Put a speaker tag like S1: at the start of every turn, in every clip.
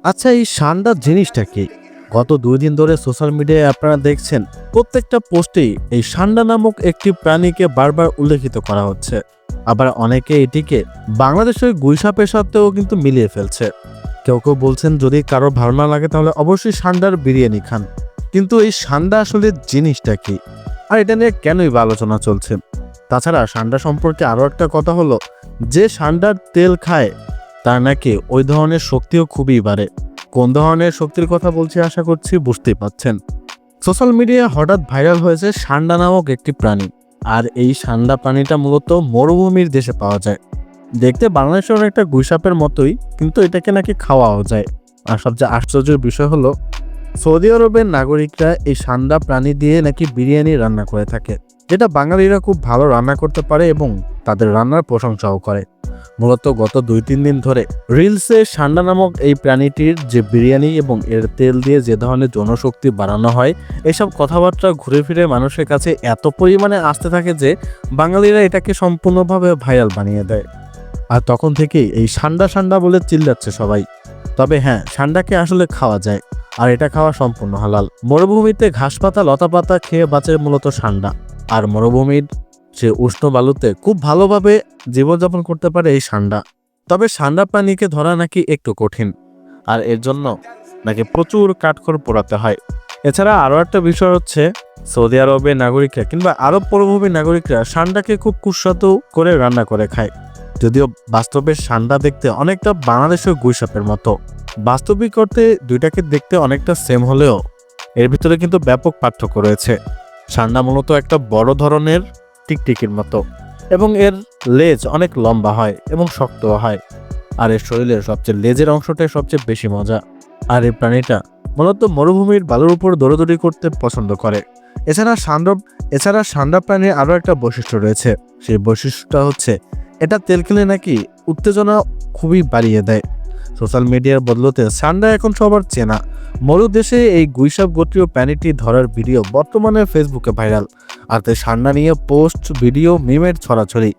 S1: আচ্ছা, এই সান্ডা জিনিসটা কি? গত ২ দিন ধরে সোশ্যাল মিডিয়ায় আপনারা দেখছেন প্রত্যেকটা পোস্টেই এই সান্ডা নামক একটি প্রাণীকে বারবার উল্লেখিত করা হচ্ছে। আবার অনেকে এটিকে বাংলাদেশের গুইসাপের সাথেও কিন্তু মিলিয়ে ফেলছে। কেউ বলছেন যদি কারো ভালো না লাগে তাহলে অবশ্যই সান্ডার বিরিয়ানি খান। কিন্তু এই সান্ডা আসলে জিনিসটা কি? আর এটা নিয়ে কেনই বা আলোচনা চলছে? তাছাড়া সান্ডা সম্পর্কে আরও একটা কথা হলো, যে সান্ডার তেল খায় তার নাকি ওই ধরনের শক্তিও খুবই বাড়ে। কোন ধরনের শক্তির কথা বলছি আশা করছি বুঝতেই পাচ্ছেন। সোশ্যাল মিডিয়ায় হঠাৎ ভাইরাল হয়েছে সান্ডা নামক একটি প্রাণী। আর এই সান্ডা প্রাণীটা মূলত মরুভূমির দেশে পাওয়া যায়। দেখতে বাংলাদেশের অনেকটা গুইসাপের মতোই, কিন্তু এটাকে নাকি খাওয়াও যায়। আর সবচেয়ে আশ্চর্যের বিষয় হলো, সৌদি আরবের নাগরিকরা এই সান্ডা প্রাণী দিয়ে নাকি বিরিয়ানি রান্না করে থাকে, যেটা বাঙালিরা খুব ভালো রান্না করতে পারে এবং তাদের রান্নার প্রশংসাও করে। মূলত গত ২-৩ দিন ধরে রিলসে সান্ডা নামক এই প্রাণীটির যে বিরিয়ানি এবং এর তেল দিয়ে যে ধরনের জনশক্তি বাড়ানো হয়, এসব কথাবার্তা ঘুরে ফিরে মানুষের কাছে এত পরিমাণে আসতে থাকে যে বাঙালিরা এটাকে সম্পূর্ণভাবে ভাইরাল বানিয়ে দেয়। আর তখন থেকেই এই সান্ডা সান্ডা বলে চিল্লাচ্ছে সবাই। তবে হ্যাঁ, সান্ডাকে আসলে খাওয়া যায়, আর এটা খাওয়া সম্পূর্ণ হালাল। মরুভূমিতে ঘাসপাতা লতাপাতা খেয়ে বাঁচে মূলত সান্ডা। আর মরুভূমির যে উষ্ণ বালুতে খুব ভালোভাবে জীবনযাপন করতে পারে এই সান্ডা। তবে সান্ডা প্রাণীকে ধরা নাকি একটু কঠিন, আর এর জন্য নাকি প্রচুর কাঠখড় পোড়াতে হয়। এছাড়া আরও একটা বিষয় হচ্ছে, সৌদি আরবের নাগরিকরা কিংবা আরব মরুভূমির নাগরিকরা সান্ডাকে খুব কুস্বাদু করে রান্না করে খায়। যদিও বাস্তবে সান্ডা দেখতে অনেকটা বাংলাদেশের গুইসাপের মতো। বাস্তবিক অর্থে দুইটাকে দেখতে অনেকটা সেম হলেও এর ভিতরে কিন্তু ব্যাপক পার্থক্য রয়েছে। সান্ডা মূলত একটা বড় ধরনের টিকটিকির মতো, এবং এর লেজ অনেক লম্বা হয় এবং শক্তও হয়। আর এর শরীরের সবচেয়ে লেজের অংশটাই সবচেয়ে বেশি মজা। আর এই প্রাণীটা মূলত মরুভূমির বালুর উপর দৌড়াদৌড়ি করতে পছন্দ করে। এছাড়া সান্ডা প্রাণীর আরও একটা বৈশিষ্ট্য রয়েছে। সেই বৈশিষ্ট্যটা হচ্ছে, এটা তেল খেলে নাকি উত্তেজনা খুবই বাড়িয়ে দেয়। সোশ্যাল মিডিয়ার বদলতে সান্ডা এখন সবার চেনা। মরুদেশে এই গুইসাপ গোত্রীয় প্রাণীটি ধরার ভিডিও বর্তমানে ফেসবুকে ভাইরাল। আর তাই সান্ডা নিয়ে পোস্ট, ভিডিও, মিমের ছড়াছড়ি।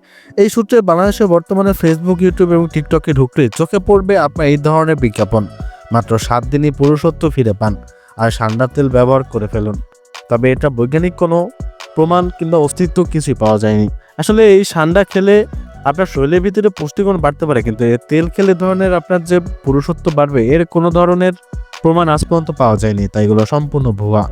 S1: এই সূত্রে বাংলাদেশে বর্তমানে ফেসবুক, ইউটিউব এবং টিকটকে ঢুকলে চোখে পড়বে আপনার এই ধরনের বিজ্ঞাপন। মাত্র 7 দিনই পুরুষত্ব ফিরে পান আর সান্ডা তেল ব্যবহার করে ফেলুন। তবে এটা বৈজ্ঞানিক কোনো প্রমাণ কিংবা অস্তিত্ব কিছুই পাওয়া যায়নি। আসলে এই সান্ডা খেলে আপনার শরীরের ভিতরে পুষ্টিগুণ বাড়তে পারে, কিন্তু এর তেল খেলে ধরনের আপনার যে পুরুষত্ব বাড়বে, এর কোনো ধরনের প্রমাণ আজ পর্যন্ত পাওয়া যায়নি। তাই এগুলো সম্পূর্ণ ভুয়া।